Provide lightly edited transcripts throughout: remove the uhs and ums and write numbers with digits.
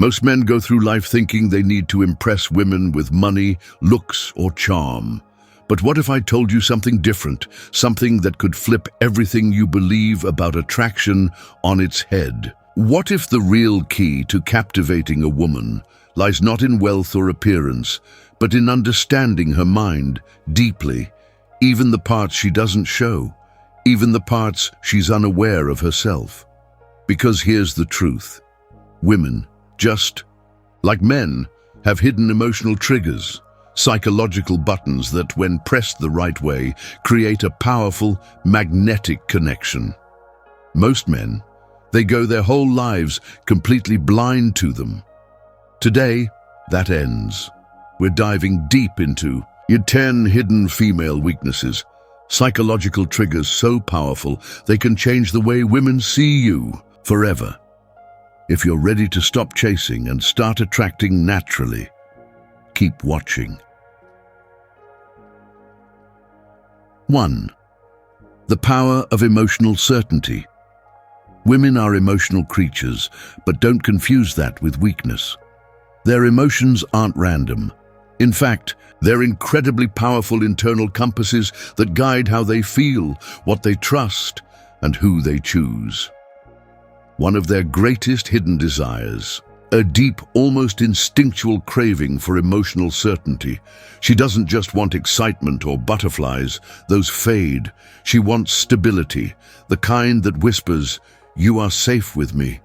Most men go through life thinking they need to impress women with money, looks, or charm. But what if I told you something different, something that could flip everything you believe about attraction on its head? What if the real key to captivating a woman lies not in wealth or appearance, but in understanding her mind deeply, even the parts she doesn't show, even the parts she's unaware of herself? Because here's the truth. Women, just like men, have hidden emotional triggers, psychological buttons that, when pressed the right way, create a powerful, magnetic connection. Most men, they go their whole lives completely blind to them. Today, that ends. We're diving deep into your 10 hidden female weaknesses, psychological triggers so powerful they can change the way women see you forever. If you're ready to stop chasing and start attracting naturally, keep watching. 1. The power of emotional certainty. Women are emotional creatures, but don't confuse that with weakness. Their emotions aren't random. In fact, they're incredibly powerful internal compasses that guide how they feel, what they trust, and who they choose. One of their greatest hidden desires, a deep, almost instinctual craving for emotional certainty. She doesn't just want excitement or butterflies, those fade. She wants stability, the kind that whispers, "You are safe with me."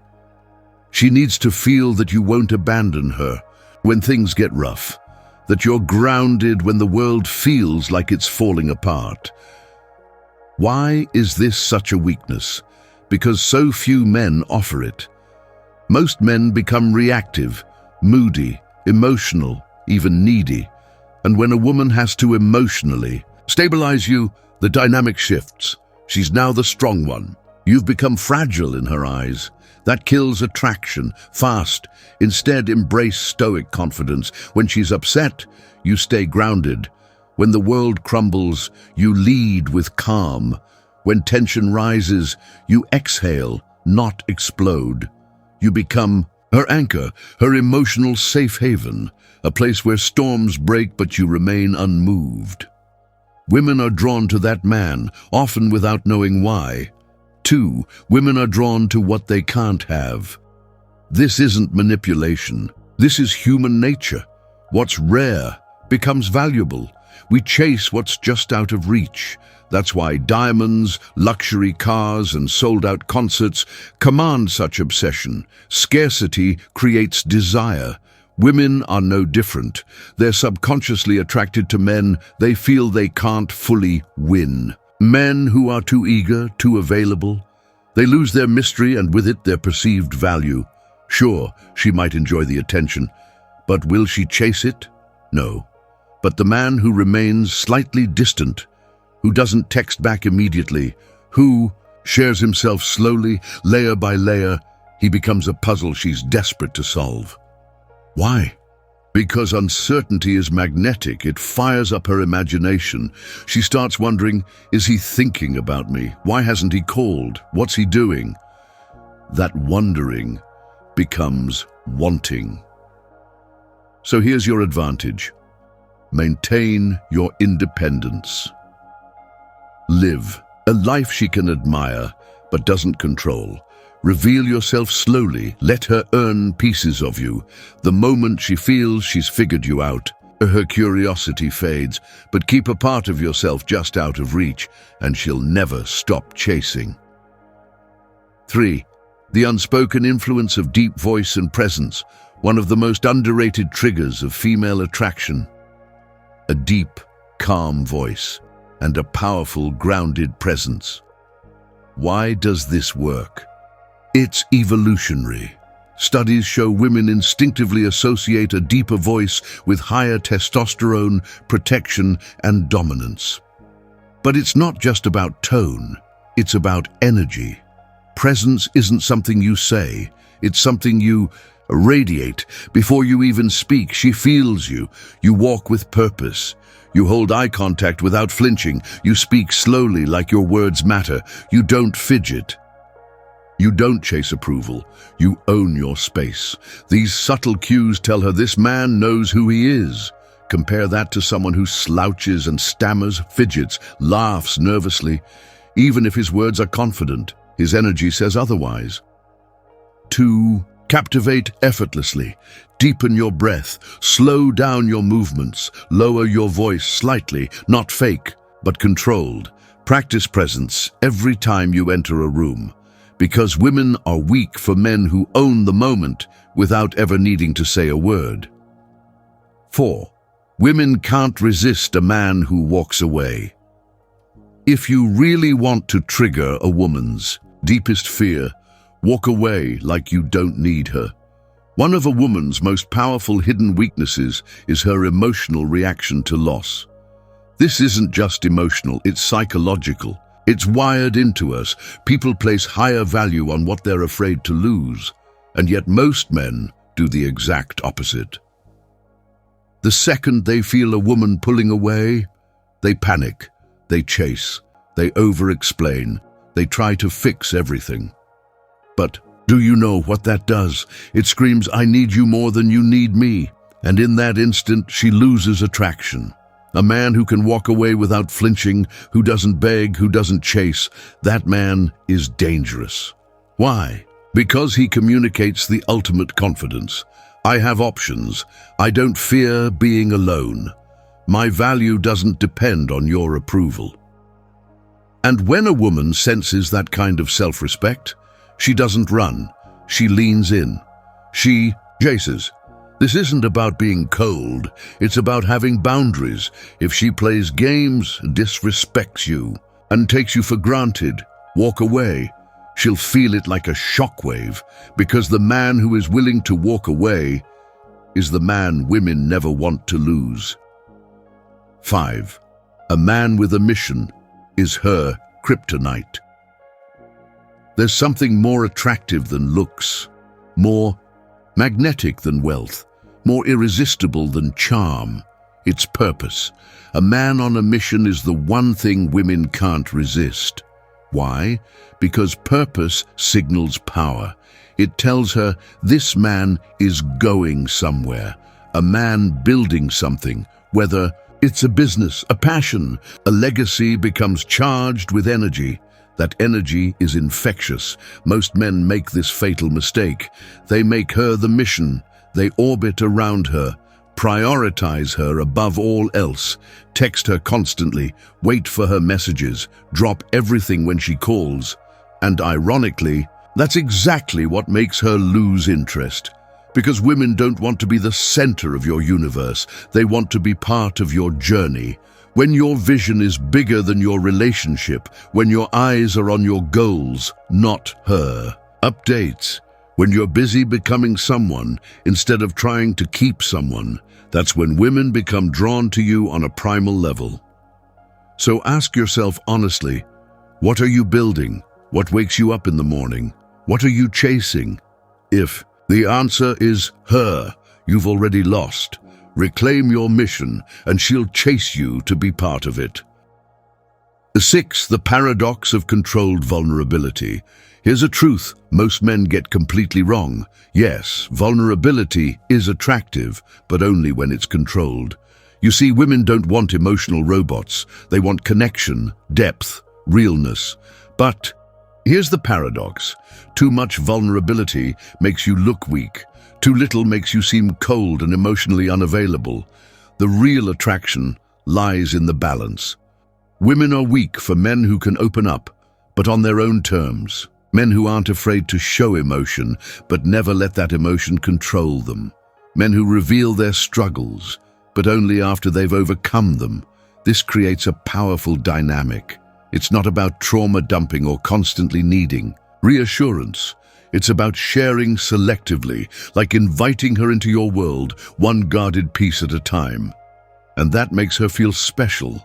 She needs to feel that you won't abandon her when things get rough, that you're grounded when the world feels like it's falling apart. Why is this such a weakness? Because so few men offer it. Most men become reactive, moody, emotional, even needy. And when a woman has to emotionally stabilize you, the dynamic shifts. She's now the strong one. You've become fragile in her eyes. That kills attraction fast. Instead, embrace stoic confidence. When she's upset, you stay grounded. When the world crumbles, you lead with calm. When tension rises, you exhale, not explode. You become her anchor, her emotional safe haven, a place where storms break but you remain unmoved. Women are drawn to that man, often without knowing why. 2. Women are drawn to what they can't have. This isn't manipulation. This is human nature. What's rare becomes valuable. We chase what's just out of reach. That's why diamonds, luxury cars, and sold-out concerts command such obsession. Scarcity creates desire. Women are no different. They're subconsciously attracted to men they feel they can't fully win. Men who are too eager, too available. They lose their mystery and with it their perceived value. Sure, she might enjoy the attention, but will she chase it? No. But the man who remains slightly distant, who doesn't text back immediately, who shares himself slowly, layer by layer, he becomes a puzzle she's desperate to solve. Why? Because uncertainty is magnetic. It fires up her imagination. She starts wondering, is he thinking about me? Why hasn't he called? What's he doing? That wondering becomes wanting. So here's your advantage. Maintain your independence. Live a life she can admire, but doesn't control. Reveal yourself slowly. Let her earn pieces of you. The moment she feels she's figured you out, her curiosity fades, but keep a part of yourself just out of reach, and she'll never stop chasing. 3. The unspoken influence of deep voice and presence, one of the most underrated triggers of female attraction. A deep, calm voice and a powerful, grounded presence. Why does this work? It's evolutionary. Studies show women instinctively associate a deeper voice with higher testosterone, protection, and dominance. But it's not just about tone, it's about energy. Presence isn't something you say, it's something you radiate. Before you even speak, she feels you. You walk with purpose. You hold eye contact without flinching. You speak slowly like your words matter. You don't fidget. You don't chase approval, you own your space. These subtle cues tell her this man knows who he is. Compare that to someone who slouches and stammers, fidgets, laughs nervously. Even if his words are confident, his energy says otherwise. 2. Captivate effortlessly. Deepen your breath, slow down your movements, lower your voice slightly, not fake, but controlled. Practice presence every time you enter a room, because women are weak for men who own the moment without ever needing to say a word. 4. Women can't resist a man who walks away. If you really want to trigger a woman's deepest fear, walk away like you don't need her. One of a woman's most powerful hidden weaknesses is her emotional reaction to loss. This isn't just emotional, it's psychological. It's wired into us. People place higher value on what they're afraid to lose, and yet most men do the exact opposite. The second they feel a woman pulling away, they panic, they chase, they over-explain, they try to fix everything. But do you know what that does? It screams, "I need you more than you need me." And in that instant, she loses attraction. A man who can walk away without flinching, who doesn't beg, who doesn't chase, that man is dangerous. Why? Because he communicates the ultimate confidence. I have options. I don't fear being alone. My value doesn't depend on your approval. And when a woman senses that kind of self-respect, she doesn't run. She leans in. She chases. This isn't about being cold. It's about having boundaries. If she plays games, disrespects you, and takes you for granted, walk away, she'll feel it like a shockwave, because the man who is willing to walk away is the man women never want to lose. 5. A man with a mission is her kryptonite. There's something more attractive than looks, more magnetic than wealth, more irresistible than charm. It's purpose. A man on a mission is the one thing women can't resist. Why? Because purpose signals power. It tells her this man is going somewhere, a man building something, whether it's a business, a passion, a legacy becomes charged with energy. That energy is infectious. Most men make this fatal mistake. They make her the mission. They orbit around her, prioritize her above all else, text her constantly, wait for her messages, drop everything when she calls. And ironically, that's exactly what makes her lose interest. Because women don't want to be the center of your universe. They want to be part of your journey. When your vision is bigger than your relationship, when your eyes are on your goals, not her. Updates. When you're busy becoming someone instead of trying to keep someone, that's when women become drawn to you on a primal level. So ask yourself honestly, what are you building? What wakes you up in the morning? What are you chasing? If the answer is her, you've already lost. Reclaim your mission, and she'll chase you to be part of it. 6. The paradox of controlled vulnerability. Here's a truth most men get completely wrong. Yes, vulnerability is attractive, but only when it's controlled. You see, women don't want emotional robots. They want connection, depth, realness. But here's the paradox. Too much vulnerability makes you look weak. Too little makes you seem cold and emotionally unavailable. The real attraction lies in the balance. Women are weak for men who can open up, but on their own terms. Men who aren't afraid to show emotion, but never let that emotion control them. Men who reveal their struggles, but only after they've overcome them. This creates a powerful dynamic. It's not about trauma dumping or constantly needing reassurance. It's about sharing selectively, like inviting her into your world, one guarded piece at a time. And that makes her feel special.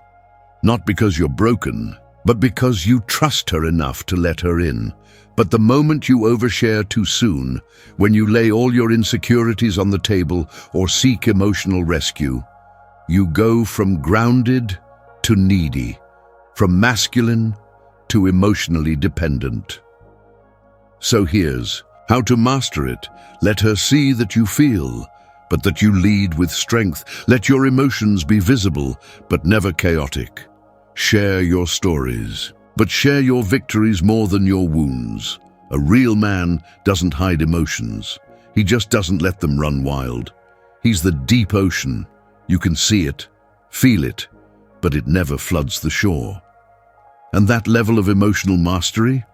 Not because you're broken, but because you trust her enough to let her in. But the moment you overshare too soon, when you lay all your insecurities on the table or seek emotional rescue, you go from grounded to needy, from masculine to emotionally dependent. So here's how to master it. Let her see that you feel, but that you lead with strength. Let your emotions be visible, but never chaotic. Share your stories, but share your victories more than your wounds. A real man doesn't hide emotions. He just doesn't let them run wild. He's the deep ocean. You can see it, feel it, but it never floods the shore. And that level of emotional mastery,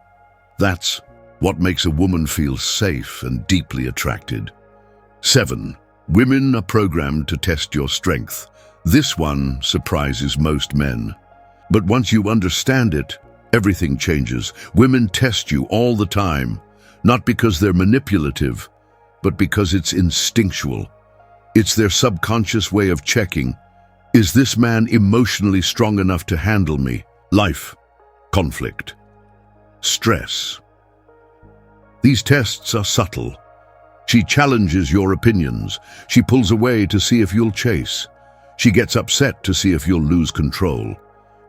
that's what makes a woman feel safe and deeply attracted. 7. Women are programmed to test your strength. This one surprises most men. But once you understand it, everything changes. Women test you all the time, not because they're manipulative, but because it's instinctual. It's their subconscious way of checking, is this man emotionally strong enough to handle me? Life, conflict, stress. These tests are subtle. She challenges your opinions. She pulls away to see if you'll chase. She gets upset to see if you'll lose control.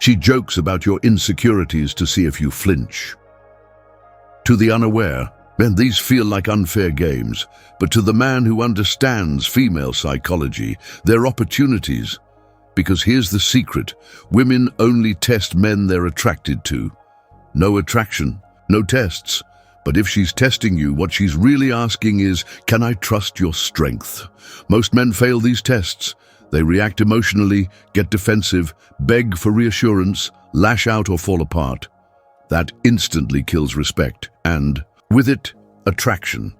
She jokes about your insecurities to see if you flinch. To the unaware, then these feel like unfair games, but to the man who understands female psychology, they're opportunities. Because here's the secret, women only test men they're attracted to. No attraction, no tests. But if she's testing you, what she's really asking is, can I trust your strength? Most men fail these tests. They react emotionally, get defensive, beg for reassurance, lash out or fall apart. That instantly kills respect, and, with it, attraction.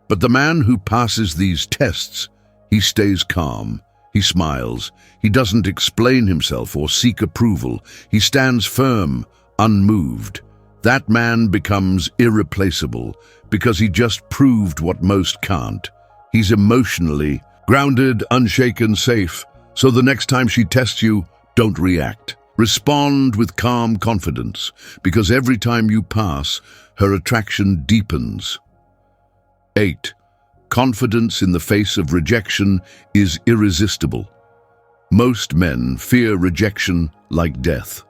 But the man who passes these tests, he stays calm, he smiles, he doesn't explain himself or seek approval, he stands firm, unmoved. That man becomes irreplaceable because he just proved what most can't. He's emotionally grounded, unshaken, safe. So the next time she tests you, don't react. Respond with calm confidence, because every time you pass, her attraction deepens. 8. Confidence in the face of rejection is irresistible. Most men fear rejection like death.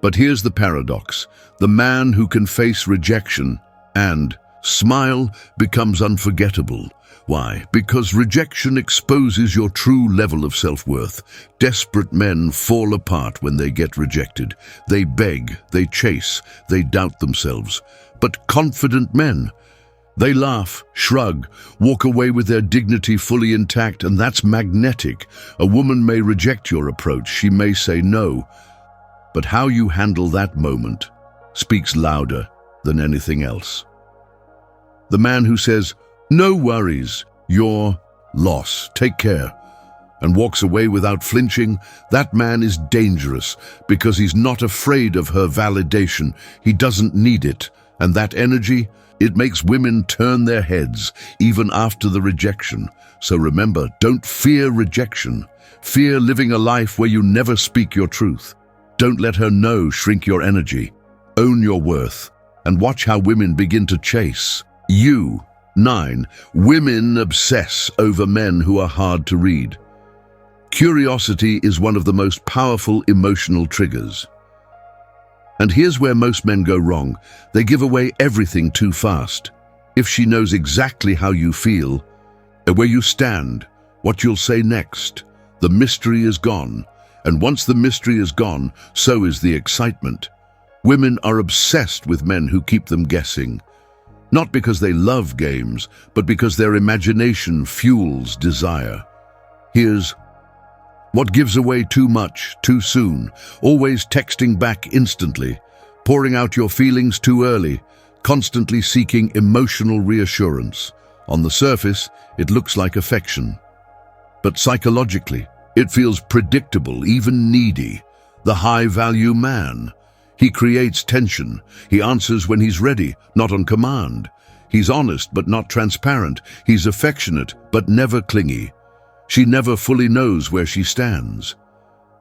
But here's the paradox. The man who can face rejection and smile becomes unforgettable. Why? Because rejection exposes your true level of self-worth. Desperate men fall apart when they get rejected. They beg, they chase, they doubt themselves. But confident men, they laugh, shrug, walk away with their dignity fully intact, and that's magnetic. A woman may reject your approach, she may say no, but how you handle that moment speaks louder than anything else. The man who says, "No worries, your loss, take care," and walks away without flinching, that man is dangerous because he's not afraid of her validation. He doesn't need it, and that energy, it makes women turn their heads even after the rejection. So remember, don't fear rejection. Fear living a life where you never speak your truth. Don't let her know, shrink your energy. Own your worth, and watch how women begin to chase you. 9. Women obsess over men who are hard to read. Curiosity is one of the most powerful emotional triggers. And here's where most men go wrong. They give away everything too fast. If she knows exactly how you feel, where you stand, what you'll say next, the mystery is gone. And once the mystery is gone, so is the excitement. Women are obsessed with men who keep them guessing. Not because they love games, but because their imagination fuels desire. Here's what gives away too much, too soon, always texting back instantly, pouring out your feelings too early, constantly seeking emotional reassurance. On the surface, it looks like affection. But psychologically, it feels predictable, even needy. The high-value man. He creates tension. He answers when he's ready, not on command. He's honest but not transparent. He's affectionate but never clingy. She never fully knows where she stands.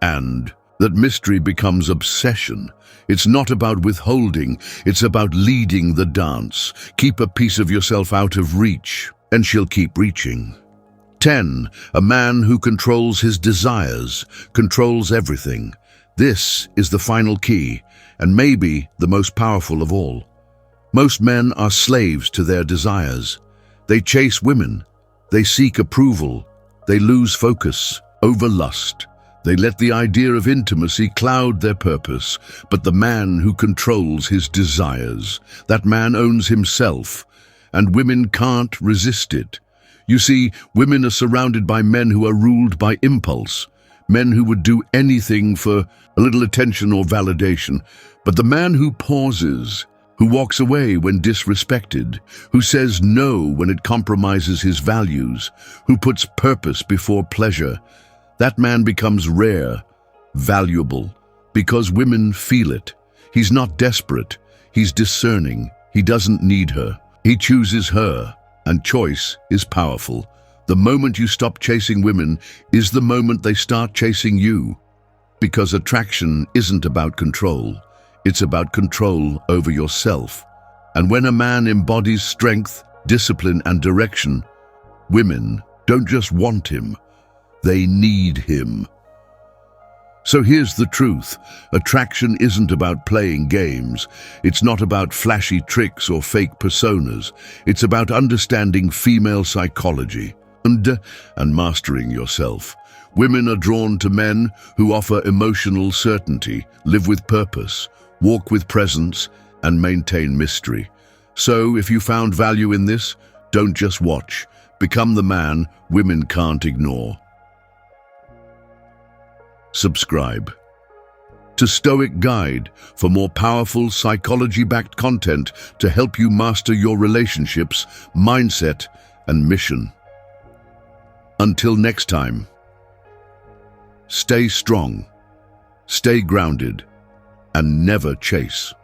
And that mystery becomes obsession. It's not about withholding, it's about leading the dance. Keep a piece of yourself out of reach, and she'll keep reaching. 10. A man who controls his desires, controls everything. This is the final key, and maybe the most powerful of all. Most men are slaves to their desires. They chase women. They seek approval. They lose focus over lust. They let the idea of intimacy cloud their purpose. But the man who controls his desires, that man owns himself, and women can't resist it. You see, women are surrounded by men who are ruled by impulse, men who would do anything for a little attention or validation. But the man who pauses, who walks away when disrespected, who says no when it compromises his values, who puts purpose before pleasure, that man becomes rare, valuable, because women feel it. He's not desperate, he's discerning. He doesn't need her. He chooses her, and choice is powerful. The moment you stop chasing women is the moment they start chasing you. Because attraction isn't about control, it's about control over yourself. And when a man embodies strength, discipline, and direction, women don't just want him, they need him. So here's the truth. Attraction isn't about playing games. It's not about flashy tricks or fake personas. It's about understanding female psychology and mastering yourself. Women are drawn to men who offer emotional certainty, live with purpose, walk with presence, and maintain mystery. So if you found value in this, don't just watch. Become the man women can't ignore. Subscribe to Stoic Guide for more powerful psychology-backed content to help you master your relationships, mindset, and mission. Until next time, stay strong, stay grounded, and never chase.